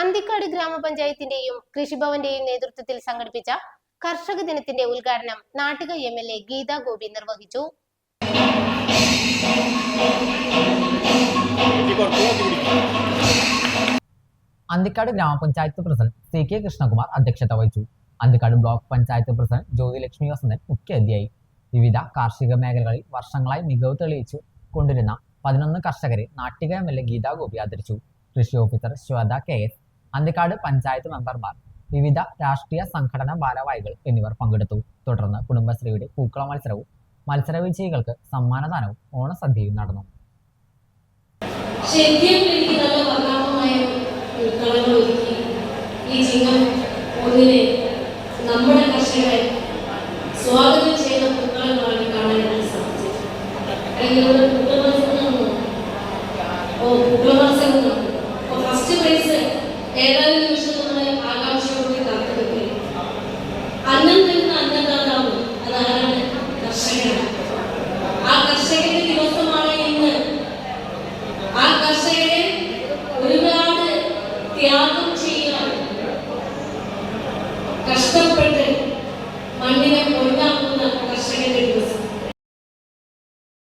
അന്തിക്കാട് ഗ്രാമപഞ്ചായത്തിന്റെയും കൃഷിഭവന്റെയും നേതൃത്വത്തിൽ സംഘടിപ്പിച്ച കർഷക ദിനത്തിന്റെ ഉദ്ഘാടനം നാട്ടിക എംഎൽഎ ഗീതാ ഗോപി നിർവഹിച്ചു. അന്തിക്കാട് ഗ്രാമപഞ്ചായത്ത് പ്രസിഡന്റ് CK കൃഷ്ണകുമാർ അധ്യക്ഷത വഹിച്ചു. അന്തിക്കാട് ബ്ലോക്ക് പഞ്ചായത്ത് പ്രസിഡന്റ് ജ്യോതിലക്ഷ്മി വസന്തൻ മുഖ്യാതിഥിയായി. വിവിധ കാർഷിക മേഖലകളിൽ വർഷങ്ങളായി മികവ് തെളിയിച്ചു കൊണ്ടിരുന്ന 11 കർഷകരെ നാട്ടിക എംഎൽഎ ഗീതാ ഗോപി ആദരിച്ചു. കൃഷി ഓഫീസർ ശ്വേത KS, അന്തിക്കാട് പഞ്ചായത്ത് മെമ്പർമാർ, വിവിധ രാഷ്ട്രീയ സംഘടനാ ഭാരവാഹികൾ എന്നിവർ പങ്കെടുത്തു. തുടർന്ന് കുടുംബശ്രീയുടെ പൂക്കള മത്സരവും മത്സര വിജയികൾക്ക് സമ്മാനദാനവും ഓണസദ്യയും നടന്നു. നമ്മുടെ കർഷകരെ സ്വാഗതം ചെയ്യുന്ന പൂക്കളങ്ങളാണ് കാണാൻ സാധിച്ചത്. ഫസ്റ്റ് പ്രൈസ് ഏതാനും നിമിഷം നമ്മളെ ആകാംക്ഷയോടെ കാത്തിരിക്കുകയും അന്നം തരുന്ന അന്നദാതാവ് അതാണ് കർഷകനാണ്. ആ കർഷകന്റെ ദിവസമാണ് ഇന്ന്. ആ കർഷകരെ ഒരുപാട് ത്യാഗം ചെയ്യാൻ കഷ്ടപ്പെട്ട